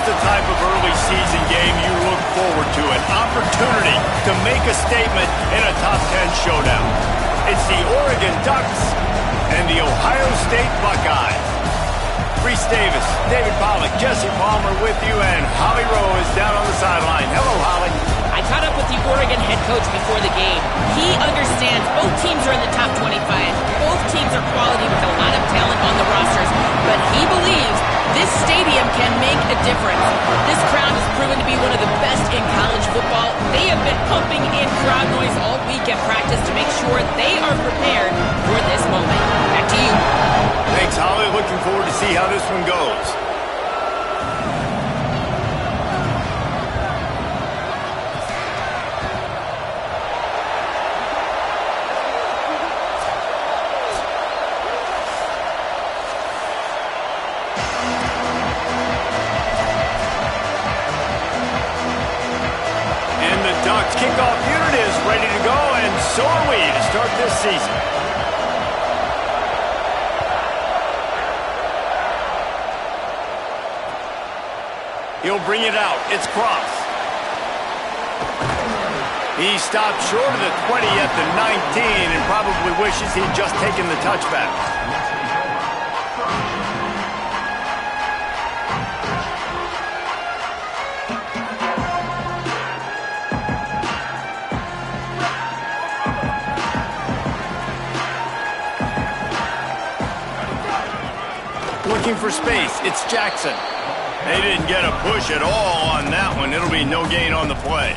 is the type of early season game you look forward to, an opportunity to make a statement in a top 10 showdown. It's the Oregon Ducks and the Ohio State Buckeyes. Reese Davis, David Pollack, Jesse Palmer with you, and Holly Rowe is down on the sideline. Hello, Holly. I caught up with the Oregon head coach before the game. He understands both teams are in the top 25. Both teams are quality with a lot of talent on the rosters, but he believes this stadium can make a difference. This crowd has proven to be one of the best in college football. They have been pumping in crowd noise all week at practice to make sure they are prepared for this moment. Back to you. Thanks, Holly. Looking forward to see how this one goes. Kickoff unit is ready to go, and so are we to start this season. He'll bring it out. It's Cross. He stopped short of the 20 at the 19 and probably wishes he'd just taken the touchback. Looking for space, it's Jackson. They didn't get a push at all on that one. It'll be no gain on the play.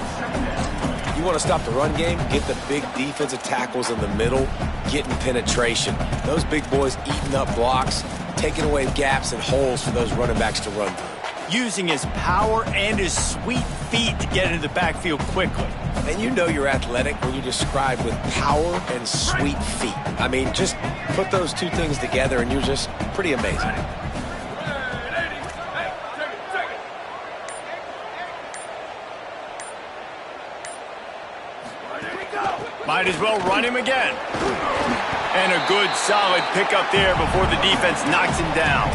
You want to stop the run game? Get the big defensive tackles in the middle, getting penetration. Those big boys eating up blocks, taking away gaps and holes for those running backs to run through. Using his power and his sweet feet to get into the backfield quickly. And you know you're athletic when you describe with power and sweet feet. I mean, just put those two things together and you're just pretty amazing. Might as well run him again. And a good, solid pickup there before the defense knocks him down.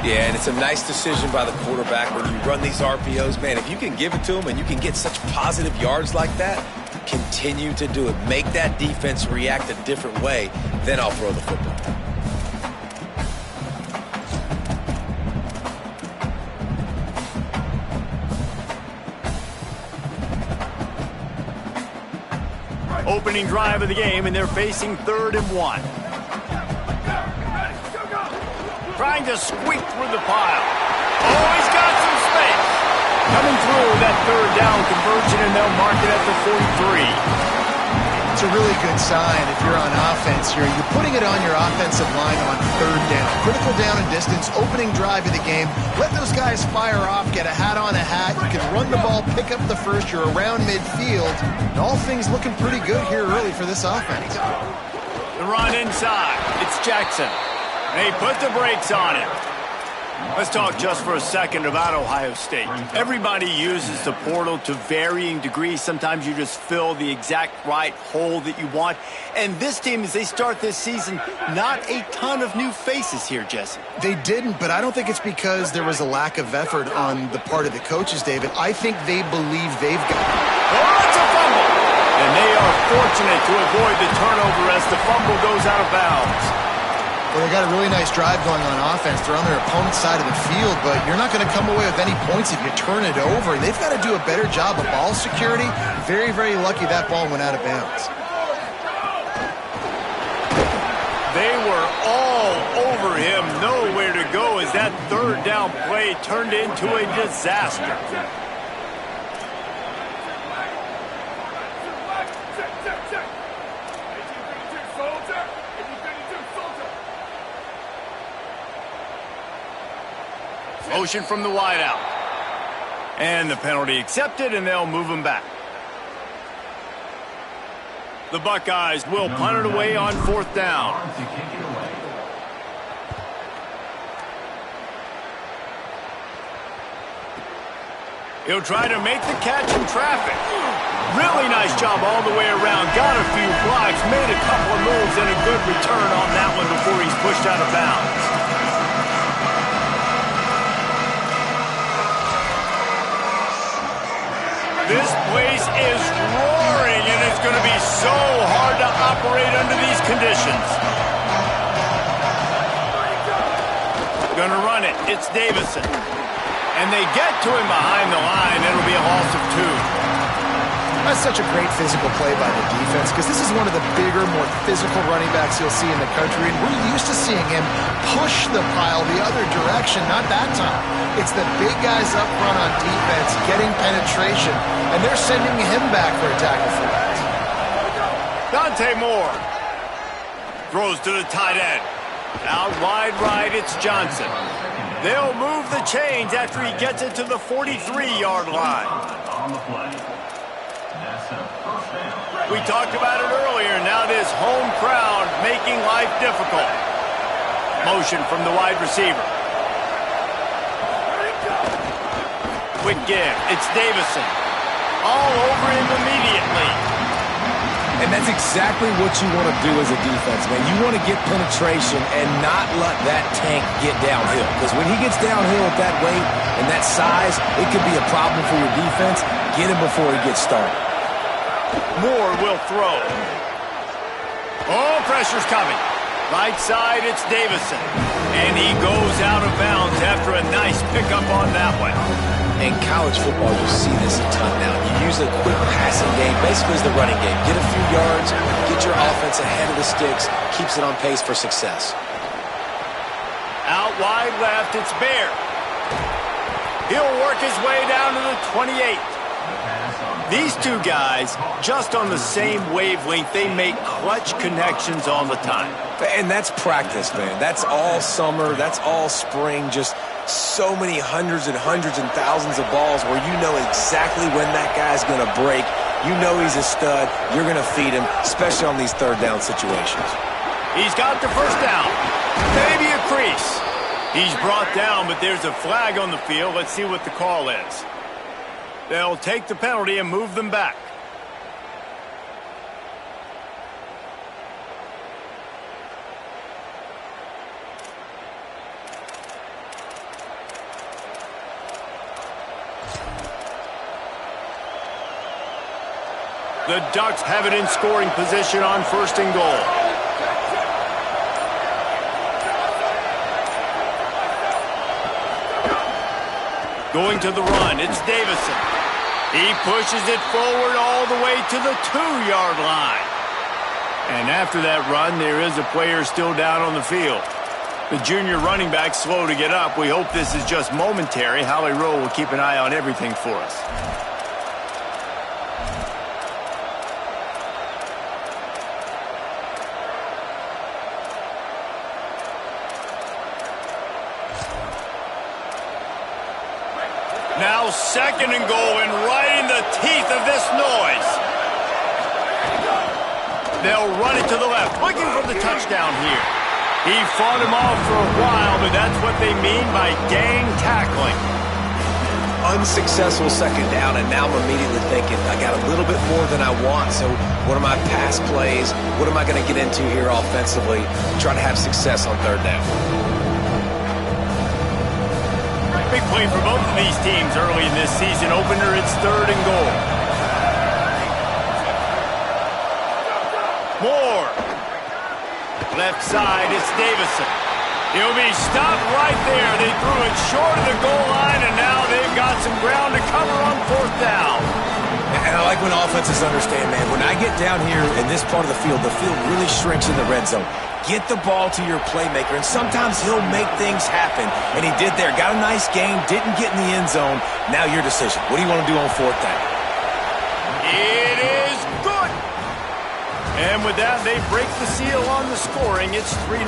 Yeah, and it's a nice decision by the quarterback when you run these RPOs. Man, if you can give it to him and you can get such positive yards like that, continue to do it. Make that defense react a different way, then I'll throw the football. Opening drive of the game, and they're facing 3rd and 1. Trying to squeak through the pile. Oh, he's got some space. Coming through that 3rd down conversion, and they'll mark it at the 43. It's a really good sign if you're on offense here. You're putting it on your offensive line on 3rd down. Critical down and distance, opening drive of the game. Let those guys fire off, get a hat on a hat. You can run the ball, pick up the first. You're around midfield. And all things looking pretty good here early for this offense. The run inside. It's Jackson. They put the brakes on it. Let's talk just for a second about Ohio State. Everybody uses the portal to varying degrees. Sometimes you just fill the exact right hole that you want. And this team, as they start this season, not a ton of new faces here, Jesse. They didn't, but I don't think it's because there was a lack of effort on the part of the coaches, David. I think they believe they've got it. Oh, it's a fumble! And they are fortunate to avoid the turnover as the fumble goes out of bounds. Well, they got a really nice drive going on offense. They're on their opponent's side of the field, but you're not going to come away with any points if you turn it over. They've got to do a better job of ball security. Very, very lucky that ball went out of bounds. They were all over him. Nowhere to go as that 3rd down play turned into a disaster. Motion from the wideout. And the penalty accepted, and they'll move him back. The Buckeyes will punt it away on 4th down. He'll try to make the catch in traffic. Really nice job all the way around. Got a few blocks, made a couple of moves, and a good return on that one before he's pushed out of bounds. This place is roaring, and it's going to be so hard to operate under these conditions. Going to run it. It's Davison. And they get to him behind the line. It'll be a loss of 2. That's such a great physical play by the defense because this is one of the bigger, more physical running backs you'll see in the country, and we're used to seeing him push the pile the other direction, not that time. It's the big guys up front on defense getting penetration, and they're sending him back for a tackle for that. Dante Moore throws to the tight end. Out wide right, it's Johnson. They'll move the chains after he gets it to the 43-yard line. We talked about it earlier. Now this home crowd making life difficult. Motion from the wide receiver. Quick give. It's Davison. All over him immediately. And that's exactly what you want to do as a defense, man. You want to get penetration and not let that tank get downhill. Because when he gets downhill at that weight and that size, it could be a problem for your defense. Get him before he gets started. Moore will throw. Oh, pressure's coming. Right side, it's Davison. And he goes out of bounds after a nice pickup on that one. In college football, you see this a ton now. You use a quick passing game, basically as the running game. Get a few yards, get your offense ahead of the sticks, keeps it on pace for success. Out wide left, it's Bear. He'll work his way down to the 28. These two guys, just on the same wavelength, they make clutch connections all the time. And that's practice, man. That's all summer. That's all spring. Just so many hundreds and thousands of balls where you know exactly when that guy's going to break. You know he's a stud. You're going to feed him, especially on these third down situations. He's got the first down. Maybe a crease. He's brought down, but there's a flag on the field. Let's see what the call is. They'll take the penalty and move them back. The Ducks have it in scoring position on 1st and goal. Going to the run, it's Davison. He pushes it forward all the way to the 2-yard line. And after that run, there is a player still down on the field. The junior running back slow to get up. We hope this is just momentary. Howie Rowe will keep an eye on everything for us. Now 2nd and goal, and right in the teeth of this noise. They'll run it to the left, looking for the touchdown here. He fought him off for a while, but that's what they mean by gang tackling. Unsuccessful 2nd down, and now I'm immediately thinking, I got a little bit more than I want, so what are my pass plays? What am I going to get into here offensively? Try to have success on 3rd down. Big play for both of these teams early in this season opener. It's 3rd and goal. Moore. Left side, it's Davison. He'll be stopped right there. They threw it short of the goal line, and now they've got some ground to cover on 4th down. And I like when offenses understand, man, when I get down here in this part of the field really shrinks in the red zone. Get the ball to your playmaker, and sometimes he'll make things happen. And he did there. Got a nice game, didn't get in the end zone. Now your decision. What do you want to do on 4th down? It is good. And with that, they break the seal on the scoring. It's 3-0.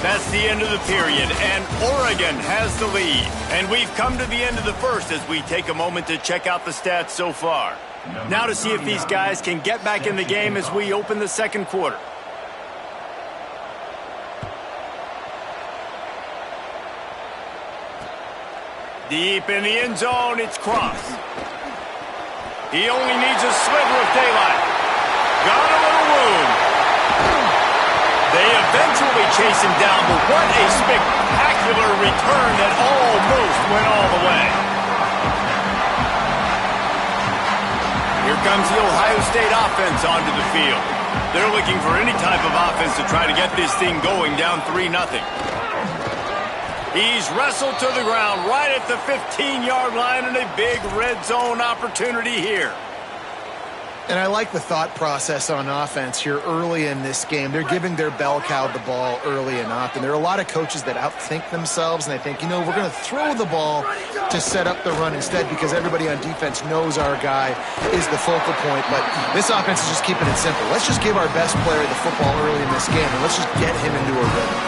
That's the end of the period, and Oregon has the lead. And we've come to the end of the first as we take a moment to check out the stats so far. Now to see if these guys can get back in the game as we open the 2nd quarter. Deep in the end zone, it's Cross. He only needs a sliver of daylight. Got a little room. They eventually chase him down, but what a spectacular return that almost went all the way. comes the Ohio State offense onto the field. They're looking for any type of offense to try to get this thing going down 3-0. He's wrestled to the ground right at the 15-yard line and a big red zone opportunity here. And I like the thought process on offense here early in this game. They're giving their bell cow the ball early enough. And there are a lot of coaches that outthink themselves, and they think, we're going to throw the ball to set up the run instead because everybody on defense knows our guy is the focal point. But this offense is just keeping it simple. Let's just give our best player the football early in this game, and let's just get him into a rhythm.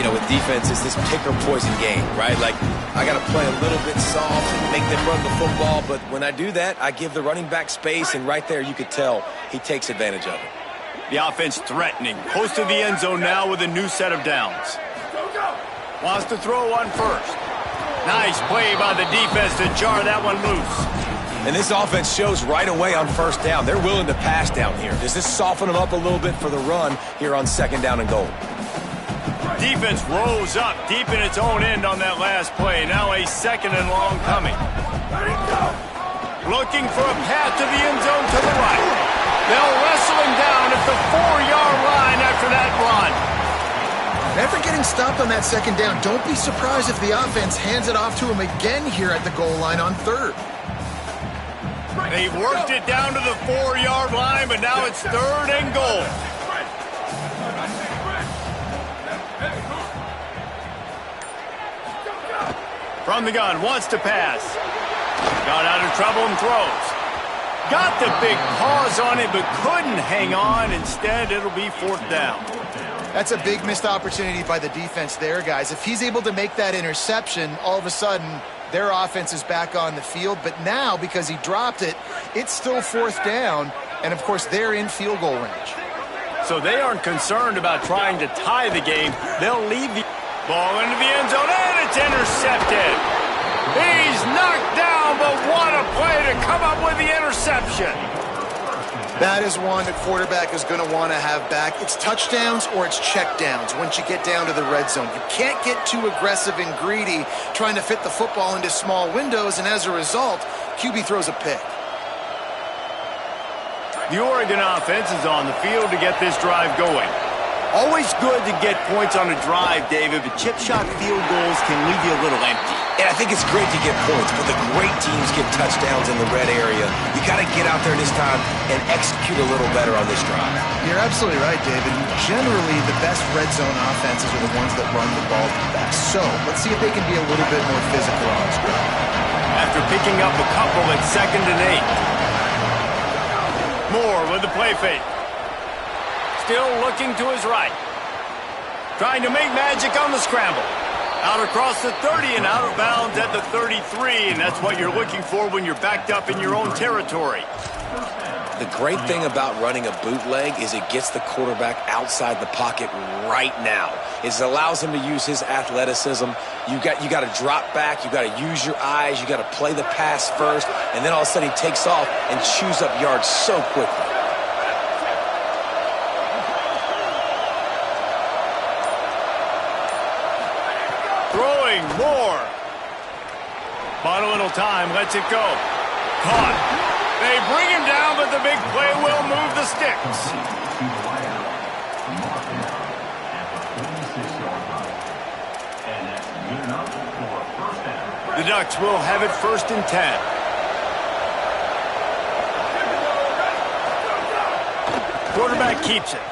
With defense, it's this pick or poison game, right? Like, I got to play a little bit soft and make them run the football, but when I do that, I give the running back space, and right there you could tell he takes advantage of it. The offense threatening. Close to the end zone now with a new set of downs. Wants to throw one first. Nice play by the defense to jar that one loose. And this offense shows right away on first down. They're willing to pass down here. Does this soften them up a little bit for the run here on 2nd down and goal? Defense rose up deep in its own end on that last play. Now a 2nd and long coming. Looking for a path to the end zone to the right. They'll wrestle him down at the 4-yard line after that run. After getting stopped on that 2nd down, don't be surprised if the offense hands it off to him again here at the goal line on 3rd. They worked it down to the 4-yard line, but now it's 3rd and goal. From the gun, wants to pass. Got out of trouble and throws. Got the big paws on it, but couldn't hang on. Instead, it'll be 4th down. That's a big missed opportunity by the defense there, guys. If he's able to make that interception, all of a sudden, their offense is back on the field. But now, because he dropped it, it's still 4th down. And, of course, they're in field goal range. So they aren't concerned about trying to tie the game. They'll leave the ball into the end zone, and it's intercepted. He's knocked down, but what a play to come up with the interception. That is one the quarterback is going to want to have back. It's touchdowns or it's checkdowns once you get down to the red zone. You can't get too aggressive and greedy trying to fit the football into small windows, and as a result, QB throws a pick. The Oregon offense is on the field to get this drive going. Always good to get points on a drive, David, but chip shot field goals can leave you a little empty. And I think it's great to get points, but the great teams get touchdowns in the red area. You got to get out there this time and execute a little better on this drive. You're absolutely right, David. Generally, the best red zone offenses are the ones that run the ball the best. So let's see if they can be a little bit more physical on this drive. After picking up a couple at 2nd and 8. Moore with the play fake. Still looking to his right. Trying to make magic on the scramble. Out across the 30 and out of bounds at the 33, and that's what you're looking for when you're backed up in your own territory. The great thing about running a bootleg is it gets the quarterback outside the pocket right now. It allows him to use his athleticism. You got to drop back. You got to use your eyes. You got to play the pass first, and then all of a sudden he takes off and chews up yards so quickly. Moore. Bought a little time, lets it go. Caught. They bring him down, but the big play will move the sticks. The Ducks will have it 1st and 10. Quarterback keeps it.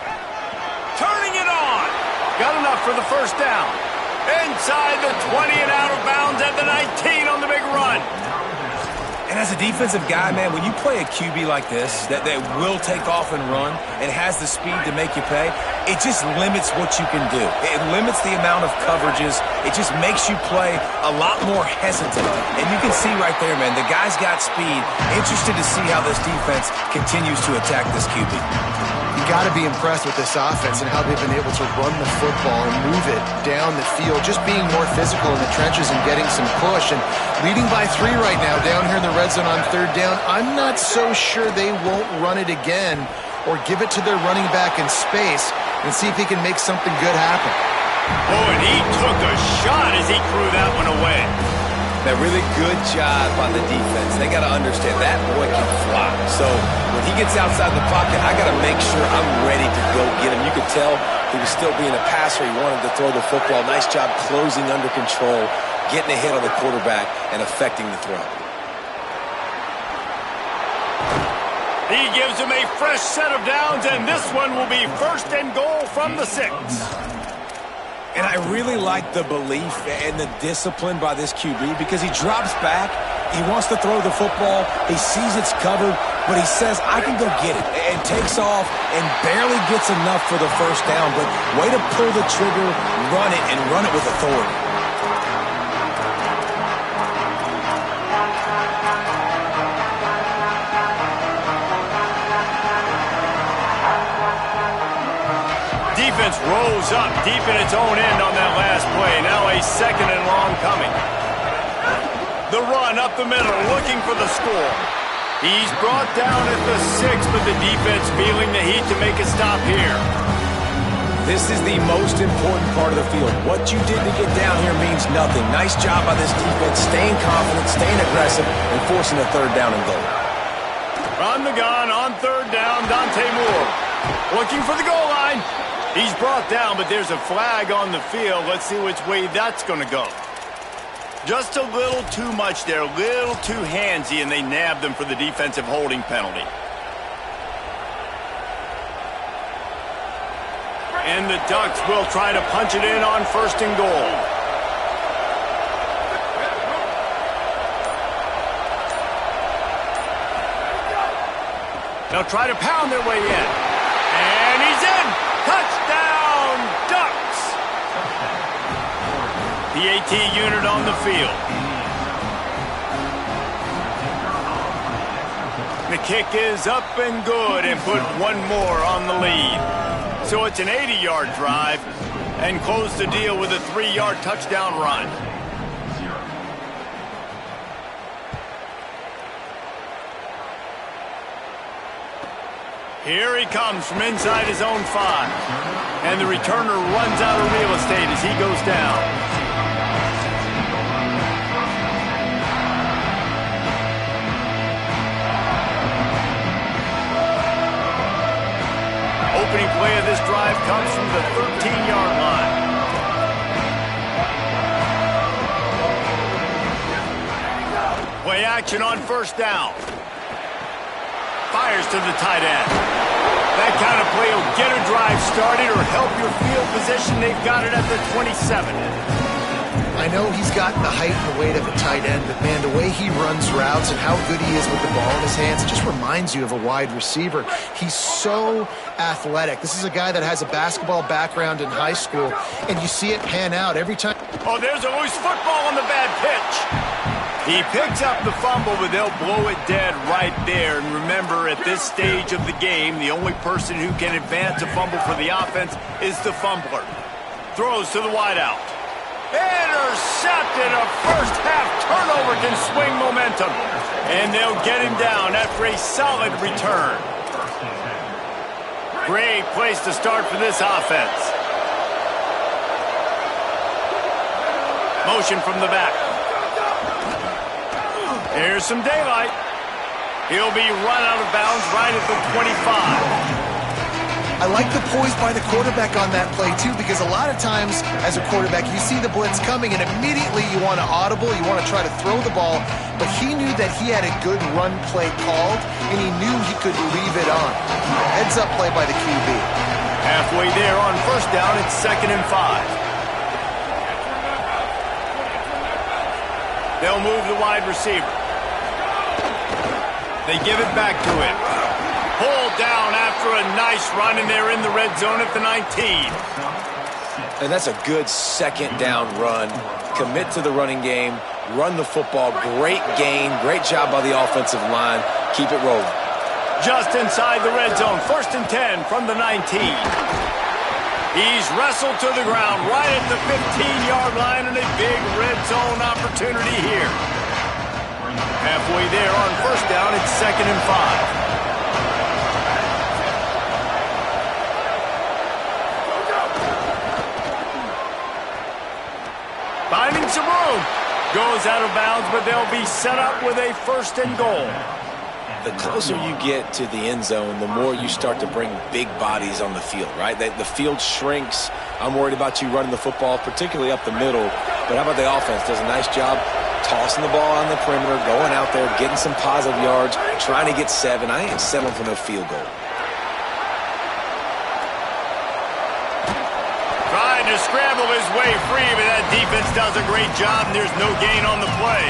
Turning it on. Got enough for the 1st down. Inside the 20 and out of bounds at the 19 on the big run. And as a defensive guy, man, when you play a QB like this that will take off and run and has the speed to make you pay, it just limits what you can do. It limits the amount of coverages. It just makes you play a lot more hesitant. And you can see right there, man, the guy's got speed. Interested to see how this defense continues to attack this QB. You got to be impressed with this offense and how they've been able to run the football and move it down the field, just being more physical in the trenches and getting some push. And leading by 3 right now down here in the red zone on 3rd down. I'm not so sure they won't run it again or give it to their running back in space and see if he can make something good happen. Oh, and he took a shot as he threw that one away. That really good job by the defense. They got to understand that boy can fly. So when he gets outside the pocket, I got to make sure I'm ready to go get him. You could tell he was still being a passer. He wanted to throw the football. Nice job closing under control, getting a hit on the quarterback, and affecting the throw. He gives him a fresh set of downs, and this one will be 1st and goal from the 6. And I really like the belief and the discipline by this QB because he drops back, he wants to throw the football, he sees it's covered, but he says, I can go get it, and takes off and barely gets enough for the 1st down, but way to pull the trigger, run it, and run it with authority. Defense rolls up deep in its own end on that last play. Now a 2nd and long coming. The run up the middle, looking for the score. He's brought down at the 6, but the defense feeling the heat to make a stop here. This is the most important part of the field. What you did to get down here means nothing. Nice job by this defense, staying confident, staying aggressive, and forcing a 3rd down and goal. On the gun, on 3rd down, Dante Moore. Looking for the goal line. He's brought down, but there's a flag on the field. Let's see which way that's going to go. Just a little too much there, a little too handsy, and they nabbed him for the defensive holding penalty. And the Ducks will try to punch it in on 1st and goal. They'll try to pound their way in. And he's in! Touchdown, Ducks! The AT unit on the field. The kick is up and good and put one more on the lead. So it's an 80-yard drive and close the deal with a 3-yard touchdown run. Here he comes from inside his own 5. And the returner runs out of real estate as he goes down. Opening play of this drive comes from the 13-yard line. Play action on 1st down. Fires to the tight end. That kind of play will get a drive started or help your field position. They've got it at the 27. I know he's got the height and the weight of a tight end, but man, the way he runs routes and how good he is with the ball in his hands, it just reminds you of a wide receiver. He's so athletic. This is a guy that has a basketball background in high school, and you see it pan out every time. Oh, there's a loose football on the bad pitch. He picks up the fumble, but they'll blow it dead right there. And remember, at this stage of the game, the only person who can advance a fumble for the offense is the fumbler. Throws to the wideout. Intercepted. A first-half turnover can swing momentum. And they'll get him down after a solid return. Great place to start for this offense. Motion from the back. Here's some daylight. He'll be run out of bounds right at the 25. I like the poise by the quarterback on that play, too, because a lot of times as a quarterback, you see the blitz coming, and immediately you want to audible, you want to try to throw the ball, but he knew that he had a good run play called, and he knew he could leave it on. Heads-up play by the QB. Halfway there on 1st down, it's 2nd and 5. They'll move the wide receiver. They give it back to him. Pulled down after a nice run, and they're in the red zone at the 19. And that's a good 2nd down run. Commit to the running game, run the football, great gain, great job by the offensive line. Keep it rolling. Just inside the red zone, 1st and 10 from the 19. He's wrestled to the ground right at the 15-yard line, and a big red zone opportunity here. Halfway there on 1st down, it's 2nd and 5. Finding some room. Goes out of bounds, but they'll be set up with a 1st and goal. The closer you get to the end zone, the more you start to bring big bodies on the field, right? The field shrinks. I'm worried about you running the football, particularly up the middle. But how about the offense? Does a nice job tossing the ball on the perimeter, going out there, getting some positive yards, trying to get 7. I ain't settling for no field goal. Trying to scramble his way free, but that defense does a great job, and there's no gain on the play.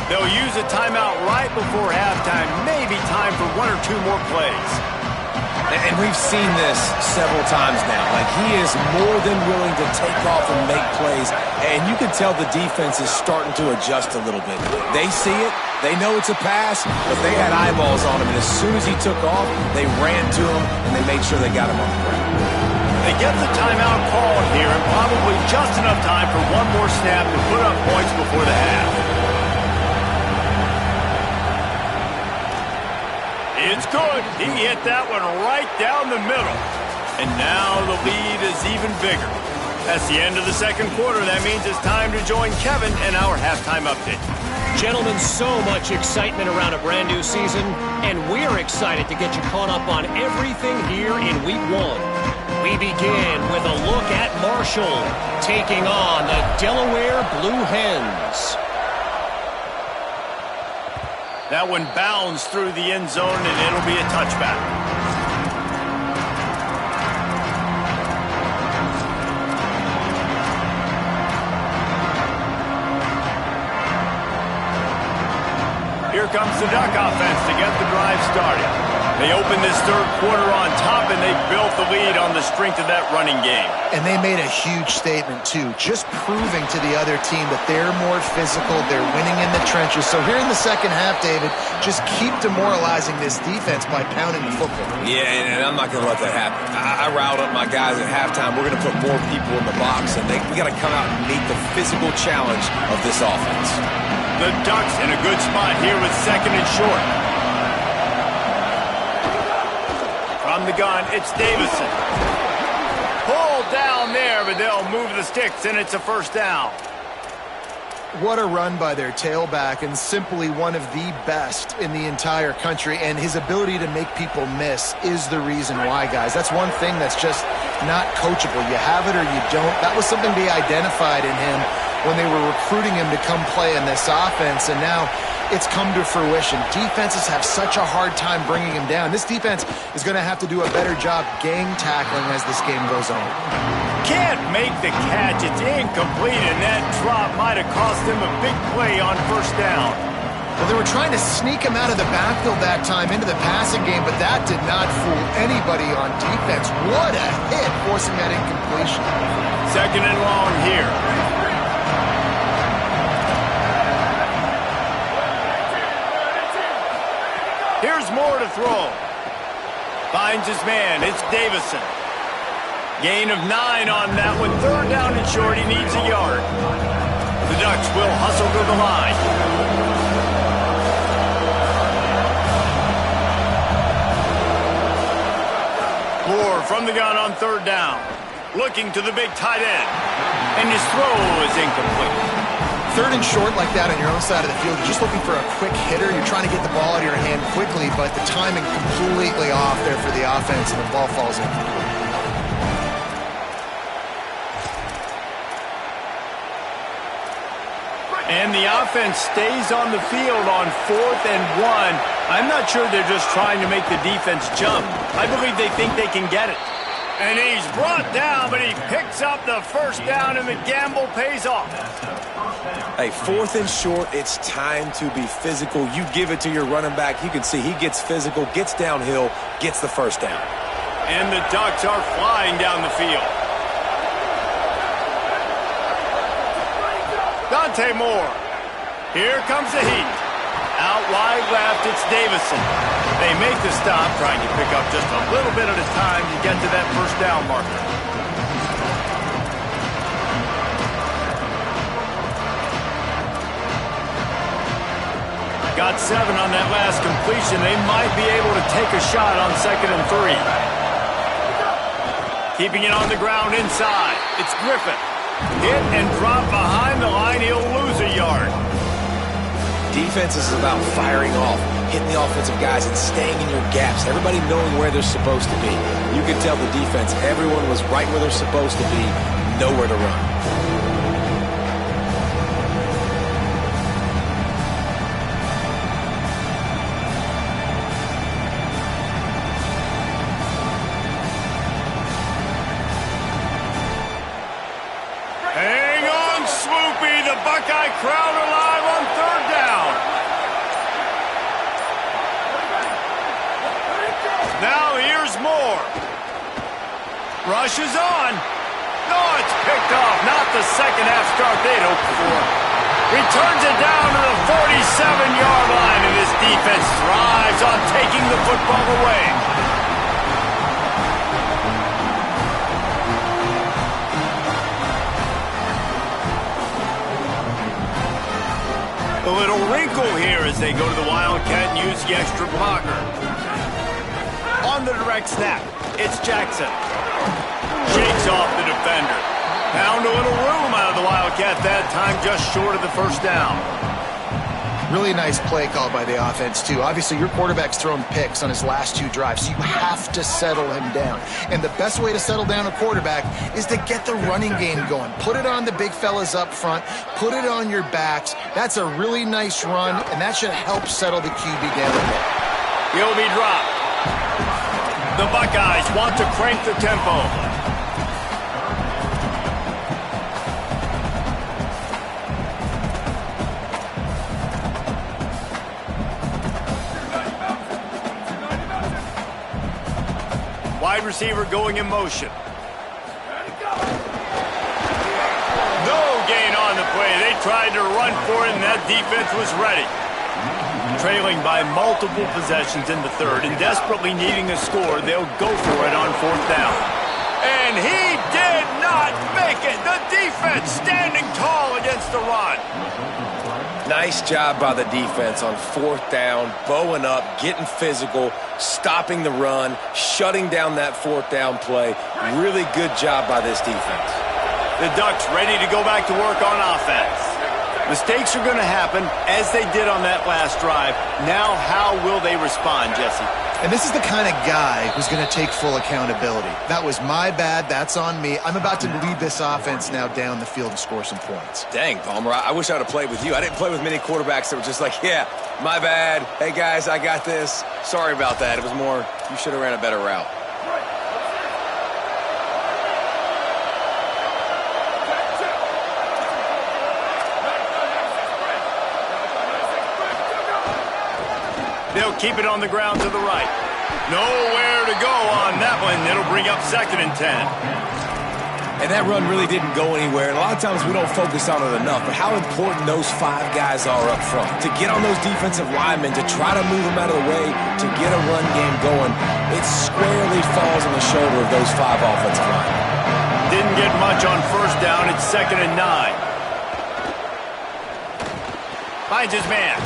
They'll use a timeout right before halftime, maybe time for 1 or 2 more plays. And we've seen this several times now. Like, he is more than willing to take off and make plays, and you can tell the defense is starting to adjust a little bit. They see it, they know it's a pass, but they had eyeballs on him, and as soon as he took off, they ran to him, and they made sure they got him on the ground. They get the timeout called here, and probably just enough time for 1 more snap to put up points before the half. It's good. He hit that one right down the middle. And now the lead is even bigger. That's the end of the 2nd quarter. That means it's time to join Kevin and our halftime update. Gentlemen, so much excitement around a brand new season, and we're excited to get you caught up on everything here in Week 1. We begin with a look at Marshall taking on the Delaware Blue Hens. That one bounds through the end zone, and it'll be a touchback. Here comes the Duck offense to get the drive started. They opened this 3rd quarter on top, and they built the lead on the strength of that running game. And they made a huge statement, too, just proving to the other team that they're more physical, they're winning in the trenches. So here in the 2nd half, David, just keep demoralizing this defense by pounding the football. Yeah, and I'm not going to let that happen. I riled up my guys at halftime. We're going to put more people in the box, and we got to come out and meet the physical challenge of this offense. The Ducks in a good spot here with 2nd and short. From the gun, it's Davison. Pulled down there, but they'll move the sticks, and it's a 1st down. What a run by their tailback, and simply one of the best in the entire country. And his ability to make people miss is the reason why, guys. That's one thing that's just not coachable. You have it or you don't. That was something they identified in him when they were recruiting him to come play in this offense, and now it's come to fruition. Defenses have such a hard time bringing him down. This defense is going to have to do a better job gang tackling as this game goes on. Can't make the catch. It's incomplete, and that drop might have cost him a big play on 1st down. Well, they were trying to sneak him out of the backfield that time into the passing game, but that did not fool anybody on defense. What a hit, forcing that incompletion. 2nd and long here. Here's Moore to throw. Finds his man. It's Davison. Gain of 9 on that one. 3rd down and short. He needs a yard. The Ducks will hustle to the line. Moore from the gun on 3rd down. Looking to the big tight end. And his throw is incomplete. 3rd and short like that on your own side of the field, you're just looking for a quick hitter. You're trying to get the ball out of your hand quickly, but the timing completely off there for the offense, and the ball falls incomplete. And the offense stays on the field on 4th and 1. I'm not sure they're just trying to make the defense jump. I believe they think they can get it. And he's brought down, but he picks up the 1st down, and the gamble pays off. Hey, 4th and short, it's time to be physical. You give it to your running back. You can see he gets physical, gets downhill, gets the 1st down. And the Ducks are flying down the field. Dante Moore. Here comes the heat. Out wide left, it's Davison. They make the stop, trying to pick up just a little bit at a time to get to that 1st down marker. Got 7 on that last completion. They might be able to take a shot on 2nd and 3. Keeping it on the ground inside. It's Griffin. Hit and drop behind the line, he'll lose a yard. Defense is about firing off, hitting the offensive guys and staying in your gaps. Everybody knowing where they're supposed to be. You can tell the defense, everyone was right where they're supposed to be, nowhere to run. Hang on, Swoopy, the Buckeye crowd alive on third down. Now here's more. Rush is on. No, it's picked off. Not the second half start they'd hoped for. Returns it down to the 47-yard line, and this defense thrives on taking the football away. A little wrinkle here as they go to the Wildcat and use the extra blocker. On the direct snap, it's Jackson. Shakes off the defender. Found a little room out of the Wildcat that time, just short of the first down. Really nice play call by the offense, too. Obviously, your quarterback's thrown picks on his last 2 drives, so you have to settle him down. And the best way to settle down a quarterback is to get the running game going. Put it on the big fellas up front. Put it on your backs. That's a really nice run, and that should help settle the QB down a bit. He'll be dropped. The Buckeyes want to crank the tempo. Wide receiver going in motion. No gain on the play. They tried to run for it, and that defense was ready. Trailing by multiple possessions in the third and desperately needing a score, they'll go for it on fourth down. And he did not make it. The defense standing tall against the run. Nice job by the defense on fourth down, bowing up, getting physical, stopping the run, shutting down that fourth down play. Really good job by this defense. The Ducks ready to go back to work on offense. Mistakes are going to happen, as they did on that last drive. Now, how will they respond, Jesse? And this is the kind of guy who's going to take full accountability. That was my bad. That's on me. I'm about to lead this offense now down the field and score some points. Dang, Palmer, I wish I would have played with you. I didn't play with many quarterbacks that were just like, yeah, my bad. Hey, guys, I got this. Sorry about that. It was more, you should have ran a better route. They'll keep it on the ground to the right. Nowhere to go on that one. It'll bring up 2nd and 10. And that run really didn't go anywhere. And a lot of times we don't focus on it enough. But how important those 5 guys are up front. To get on those defensive linemen, to try to move them out of the way, to get a run game going, it squarely falls on the shoulder of those 5 offensive linemen. Didn't get much on first down. It's 2nd and 9. Finds his man.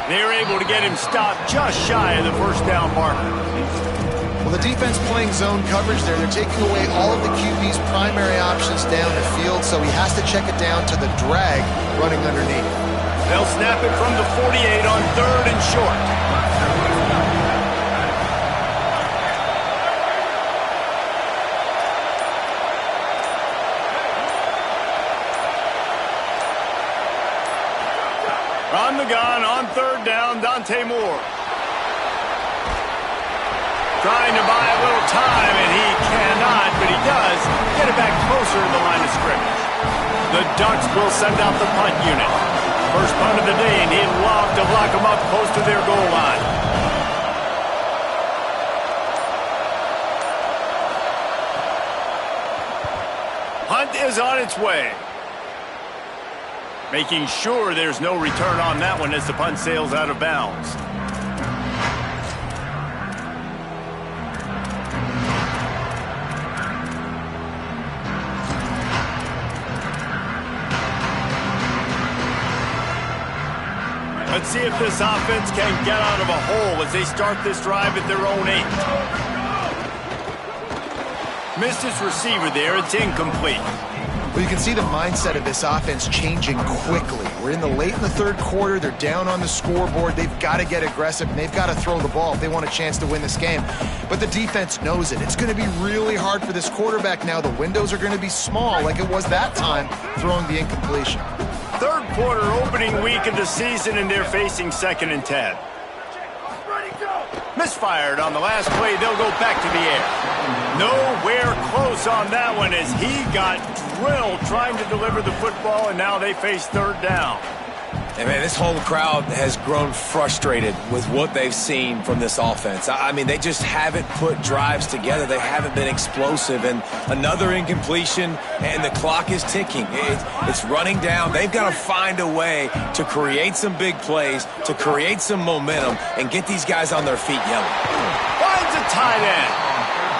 They're able to get him stopped just shy of the first down marker. Well, the defense playing zone coverage there. They're taking away all of the QB's primary options down the field, so he has to check it down to the drag running underneath. They'll snap it from the 48 on 3rd and short. On the gun, on 3rd down, Dante Moore. Trying to buy a little time, and he cannot, but he does get it back closer to the line of scrimmage. The Ducks will send out the punt unit. First punt of the day, and he'd love to lock them up close to their goal line. Punt is on its way. Making sure there's no return on that one as the punt sails out of bounds. Let's see if this offense can get out of a hole as they start this drive at their own 8. Missed his receiver there. It's incomplete. Well, you can see the mindset of this offense changing quickly. We're in the third quarter. They're down on the scoreboard. They've got to get aggressive, and they've got to throw the ball if they want a chance to win this game. But the defense knows it. It's going to be really hard for this quarterback now. The windows are going to be small like it was that time throwing the incompletion. Third quarter opening week of the season, and they're facing 2nd and 10. Misfired on the last play. They'll go back to the air. Nowhere close on that one as he got drilled trying to deliver the football, and now they face 3rd down. And, man, this whole crowd has grown frustrated with what they've seen from this offense. I mean, they just haven't put drives together. They haven't been explosive. And another incompletion, and the clock is ticking. It's running down. They've got to find a way to create some big plays, to create some momentum, and get these guys on their feet yelling. Finds a tight end.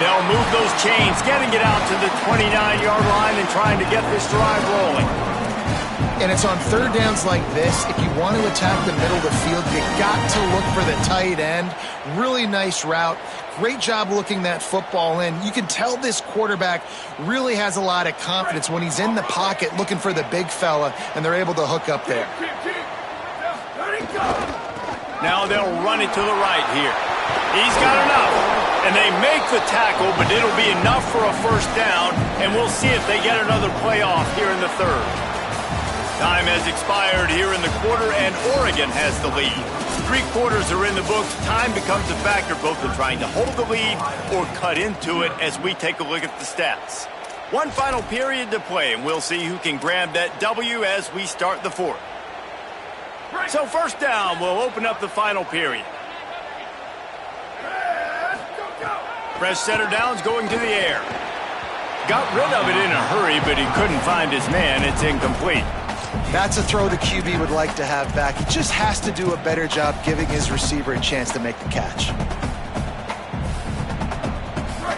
They'll move those chains, getting it out to the 29-yard line and trying to get this drive rolling. And it's on 3rd downs like this. If you want to attack the middle of the field, you got to look for the tight end. Really nice route. Great job looking that football in. You can tell this quarterback really has a lot of confidence when he's in the pocket looking for the big fella, and they're able to hook up there. Now they'll run it to the right here. He's got enough. And they make the tackle, but it'll be enough for a 1st down, and we'll see if they get another playoff here in the 3rd. Time has expired here in the quarter, and Oregon has the lead. 3 quarters are in the books. Time becomes a factor both in trying to hold the lead or cut into it as we take a look at the stats. One final period to play, and we'll see who can grab that W as we start the 4th. So 1st down will open up the final period. Fresh center downs going to the air. Got rid of it in a hurry, but he couldn't find his man. It's incomplete. That's a throw the QB would like to have back. He just has to do a better job giving his receiver a chance to make the catch.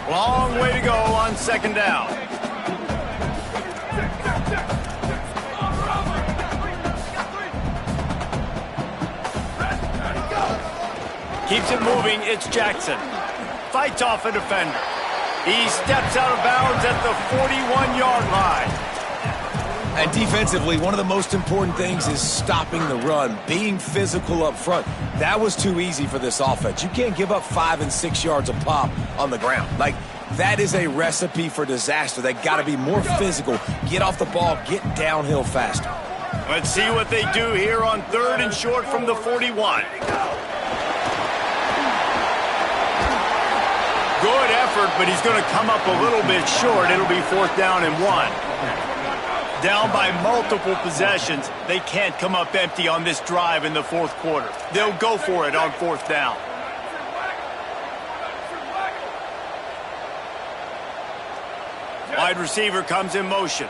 Long way to go on 2nd down. Keeps it moving. It's Jackson. Fights off a defender. He steps out of bounds at the 41-yard line. And defensively, one of the most important things is stopping the run, being physical up front. That was too easy for this offense. You can't give up 5 and 6 yards a pop on the ground. Like, that is a recipe for disaster. They got to be more physical, get off the ball, get downhill faster. Let's see what they do here on 3rd and short from the 41. Good effort, but he's going to come up a little bit short. It'll be 4th down and 1. Down by multiple possessions. They can't come up empty on this drive in the 4th quarter. They'll go for it on 4th down. Wide receiver comes in motion.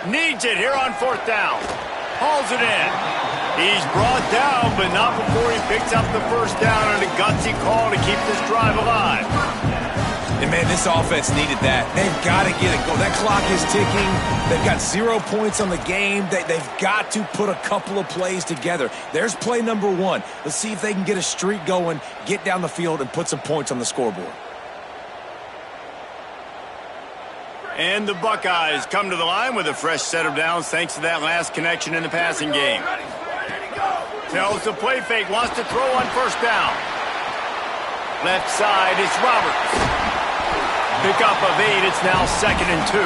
Needs it here on 4th down. Hauls it in. He's brought down, but not before he picks up the 1st down and a gutsy call to keep this drive alive. And, man, this offense needed that. They've got to get it going. That clock is ticking. They've got 0 points on the game. They've got to put a couple of plays together. There's play number 1. Let's see if they can get a streak going, get down the field, and put some points on the scoreboard. And the Buckeyes come to the line with a fresh set of downs thanks to that last connection in the passing game. Tells the play fake, wants to throw on 1st down. Left side, it's Roberts. Pickup of 8, it's now 2nd and 2.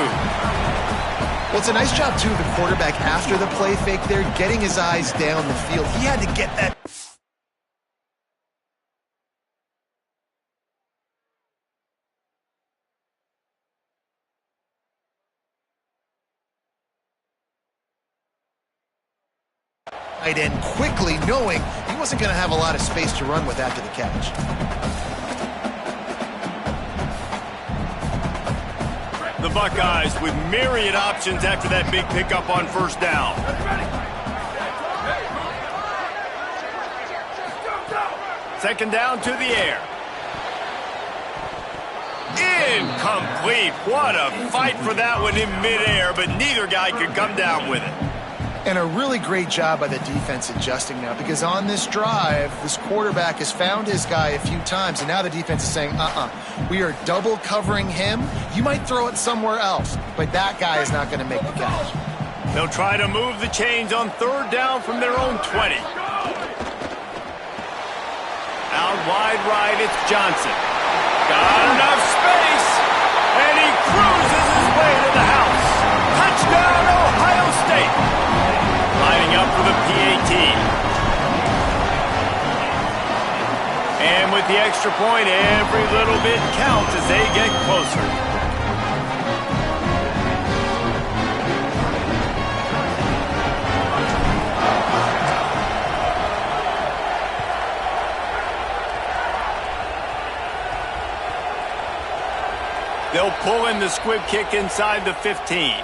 Well, it's a nice job, too, the quarterback after the play fake there, getting his eyes down the field. He had to get that. Tight end quickly, knowing he wasn't going to have a lot of space to run with after the catch. The Buckeyes with myriad options after that big pickup on 1st down. Second down to the air. Incomplete. What a fight for that one in midair, but neither guy could come down with it. And a really great job by the defense adjusting now, because on this drive, this quarterback has found his guy a few times, and now the defense is saying, we are double covering him. You might throw it somewhere else, but that guy is not going to make the catch. They'll try to move the chains on third down from their own 20. Out wide right, it's Johnson. Got enough space, and he cruises his way to the house. Touchdown, Ohio State. Lining up for the PAT. And with the extra point, every little bit counts as they get closer. They'll pull in the squib kick inside the 15.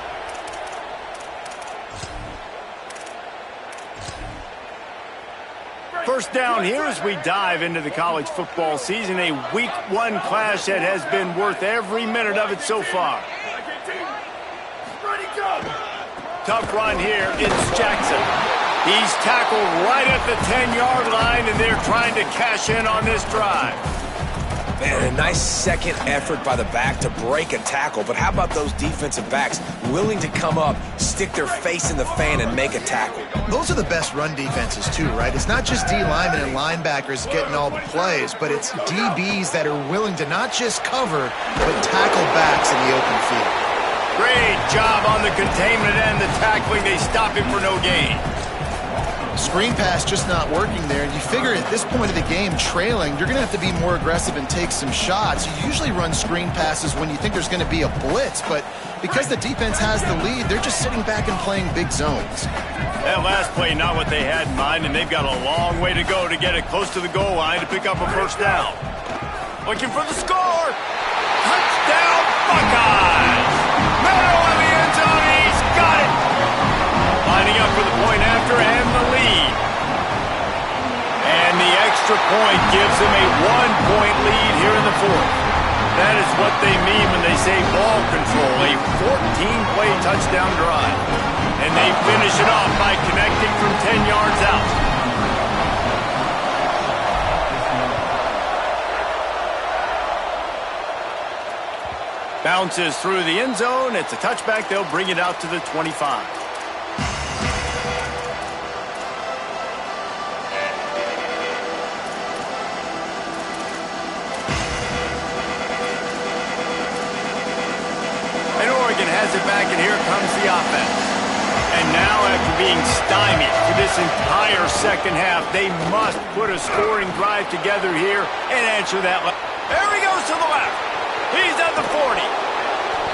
First down here as we dive into the college football season, a week 1 clash that has been worth every minute of it so far. Tough run here, it's Jackson. He's tackled right at the 10-yard line, and they're trying to cash in on this drive. Man, a nice second effort by the back to break a tackle, but how about those defensive backs willing to come up, stick their face in the fan, and make a tackle? Those are the best run defenses too, right? It's not just D linemen and linebackers getting all the plays, but it's DBs that are willing to not just cover, but tackle backs in the open field. Great job on the containment and the tackling. They stop him for no gain. Screen pass just not working there. And you figure at this point of the game, trailing, you're going to have to be more aggressive and take some shots. You usually run screen passes when you think there's going to be a blitz, but because the defense has the lead, they're just sitting back and playing big zones. That last play, not what they had in mind, and they've got a long way to go to get it close to the goal line to pick up a first down. Looking for the score. Touchdown, Buckeyes! Middle of the end zone, he's got it! Lining up for the point after and the lead. And the extra point gives them a 1-point lead here in the fourth. That is what they mean when they say ball control, a 14-play touchdown drive. And they finish it off by connecting from 10 yards out. Bounces through the end zone. It's a touchback. They'll bring it out to the 25. Has it back, and here comes the offense. And now, after being stymied for this entire second half, they must put a scoring drive together here and answer that. There he goes to the left. He's at the 40.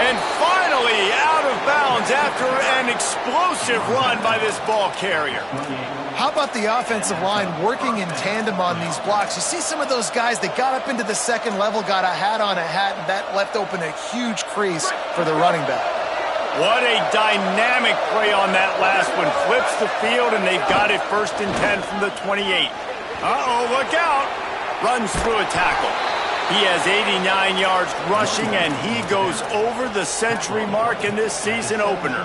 And finally out of bounds after an explosive run by this ball carrier. How about the offensive line working in tandem on these blocks? You see some of those guys that got up into the second level, got a hat on a hat, and that left open a huge crease for the running back. What a dynamic play on that last one. Flips the field, and they've got it 1st and 10 from the 28. Uh-oh, look out. Runs through a tackle. He has 89 yards rushing, and he goes over the century mark in this season opener.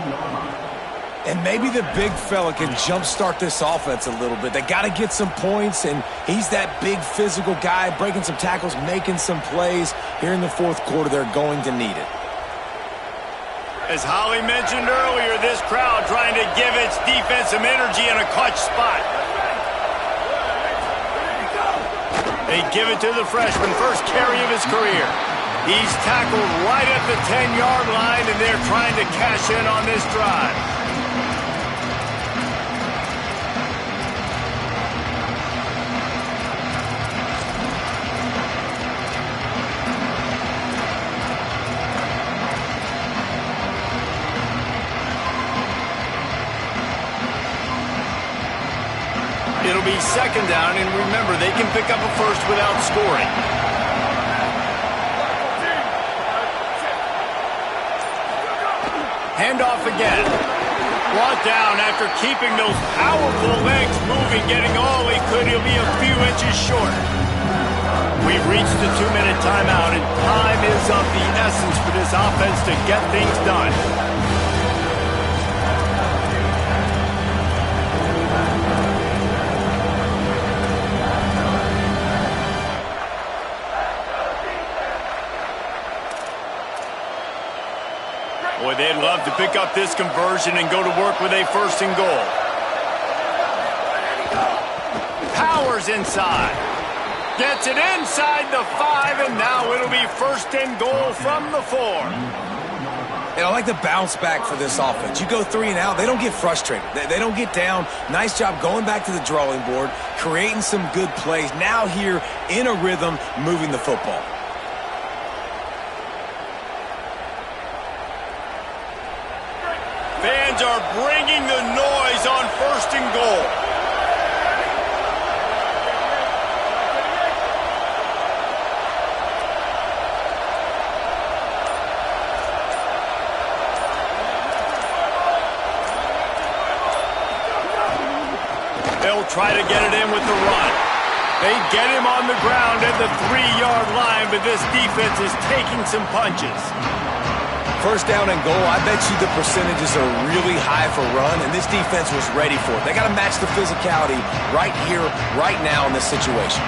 And maybe the big fella can jumpstart this offense a little bit. They got to get some points, and he's that big physical guy, breaking some tackles, making some plays. Here in the fourth quarter, they're going to need it. As Holly mentioned earlier, this crowd trying to give its defense some energy in a clutch spot. They give it to the freshman, first carry of his career. He's tackled right at the 10-yard line, and they're trying to cash in on this drive. It'll be second down, and remember, they can pick up a first without scoring. Handoff again. Brought down after keeping those powerful legs moving, getting all he could. He'll be a few inches short. We've reached the 2-minute timeout, and time is of the essence for this offense to get things done. They'd love to pick up this conversion and go to work with a first and goal. Powers inside. Gets it inside the 5, and now it'll be first and goal from the 4. And I like the bounce back for this offense. You go 3 and out, they don't get frustrated. They don't get down. Nice job going back to the drawing board, creating some good plays. Now here in a rhythm, moving the football. Fans are bringing the noise on first and goal. They'll try to get it in with the run. They get him on the ground at the 3-yard line, but this defense is taking some punches. First down and goal, I bet you the percentages are really high for run, and this defense was ready for it. They got to match the physicality right here, right now in this situation.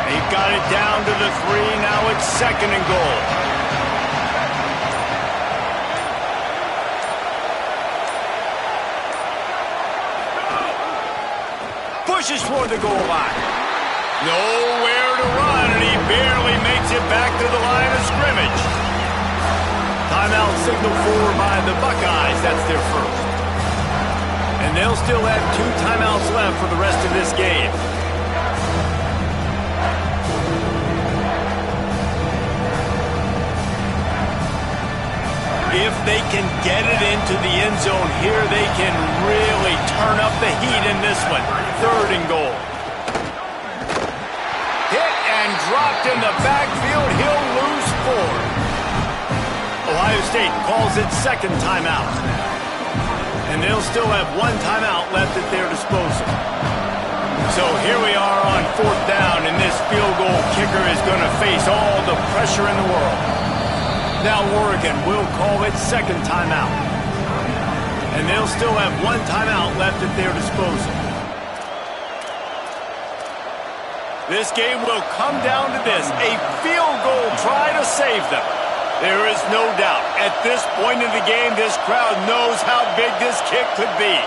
They've got it down to the 3, now it's second and goal. Pushes toward the goal line. Nowhere to run, and he barely makes it back to the line of scrimmage. Timeout signaled for by the Buckeyes. That's their first. And they'll still have 2 timeouts left for the rest of this game. If they can get it into the end zone here, they can really turn up the heat in this one. Third and goal. Hit and dropped in the backfield. He'll lose 4. Ohio State calls it second timeout. And they'll still have 1 timeout left at their disposal. So here we are on 4th down, and this field goal kicker is going to face all the pressure in the world. Now Oregon will call it second timeout. And they'll still have 1 timeout left at their disposal. This game will come down to this, a field goal try to save them. There is no doubt, at this point in the game, this crowd knows how big this kick could be.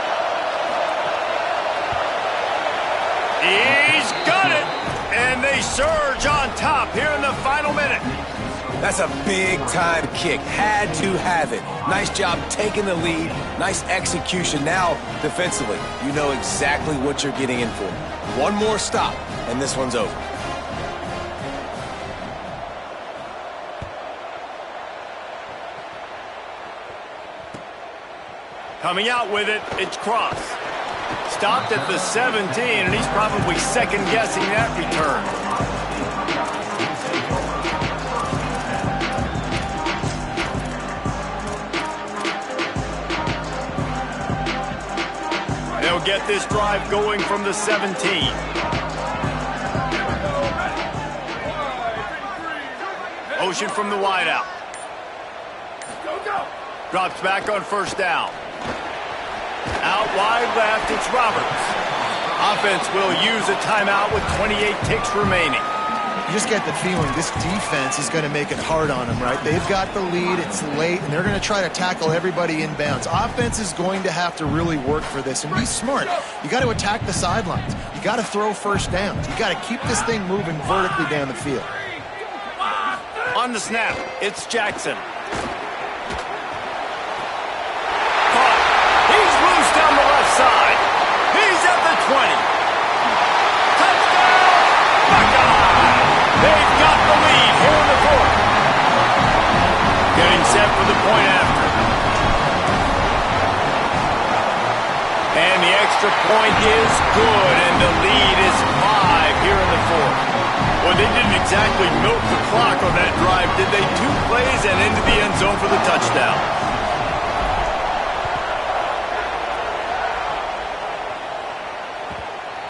He's got it, and they surge on top here in the final minute. That's a big-time kick. Had to have it. Nice job taking the lead. Nice execution. Now, defensively, you know exactly what you're getting in for. One more stop, and this one's over. Coming out with it, it's Cross. Stopped at the 17, and he's probably second-guessing that return. They'll get this drive going from the 17. Motion from the wideout. Drops back on first down. Out wide left, it's Roberts. Offense will use a timeout with 28 ticks remaining. You just get the feeling this defense is going to make it hard on them, right? They've got the lead, it's late, and they're going to try to tackle everybody inbounds. Offense is going to have to really work for this and be smart. You got to attack the sidelines. You got to throw first downs. You got to keep this thing moving vertically down the field. On the snap, it's Jackson. Down the left side. He's at the 20. Touchdown! Buckeye! They've got the lead here in the 4th. Getting set for the point after. And the extra point is good, and the lead is 5 here in the 4th. Well, they didn't exactly milk the clock on that drive, did they? 2 plays and into the end zone for the touchdown.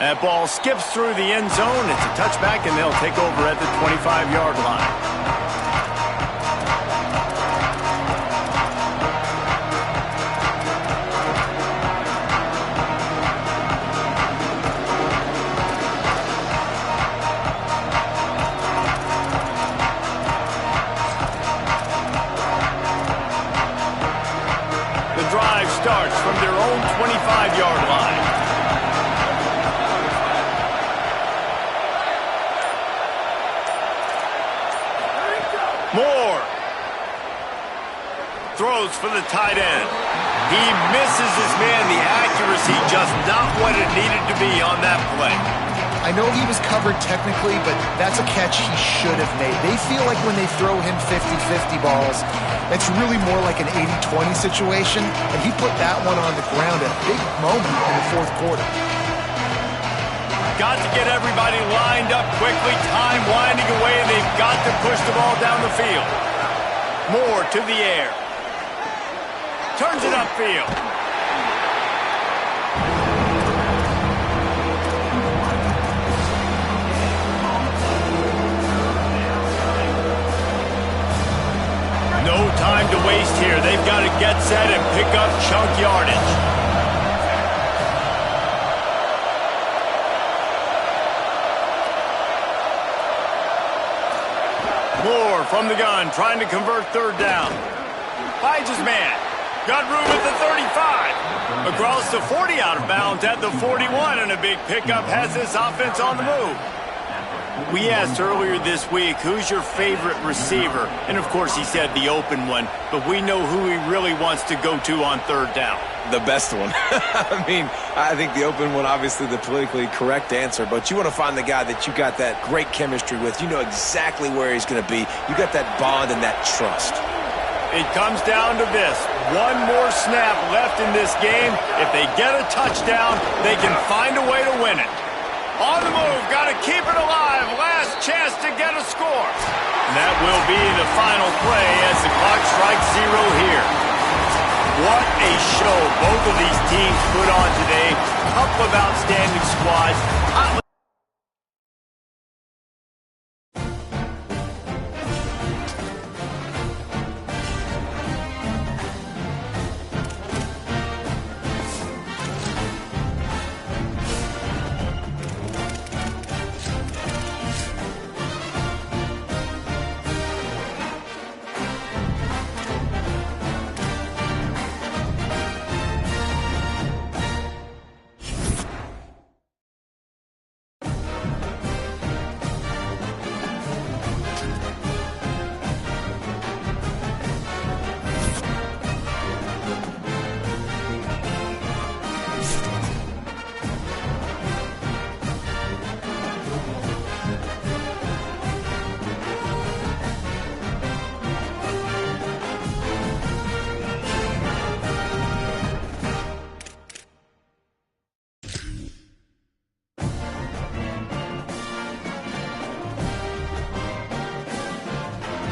That ball skips through the end zone. It's a touchback, and they'll take over at the 25-yard line. starts from their own 25-yard line. Moore throws for the tight end. He misses his man. The accuracy just not what it needed to be on that play. I know he was covered technically, but that's a catch he should have made. They feel like when they throw him 50-50 balls, that's really more like an 80-20 situation, and he put that one on the ground at a big moment in the fourth quarter. Got to get everybody lined up quickly. Time winding away, and they've got to push the ball down the field. Moore to the air. Turns it upfield. No time to waste here. They've got to get set and pick up chunk yardage. Moore from the gun, trying to convert third down. Finds his man. Got room at the 35. Across the 40, out of bounds at the 41, and a big pickup has this offense on the move. We asked earlier this week, who's your favorite receiver? And, of course, he said the open one, but we know who he really wants to go to on third down. The best one. I mean, I think the open one, obviously the politically correct answer, but you want to find the guy that you got that great chemistry with. You know exactly where he's going to be. You got that bond and that trust. It comes down to this. One more snap left in this game. If they get a touchdown, they can find a way to win it. On the move, got to keep it alive. Last chance to get a score. And that will be the final play as the clock strikes 0 here. What a show both of these teams put on today. Couple of outstanding squads. Hotly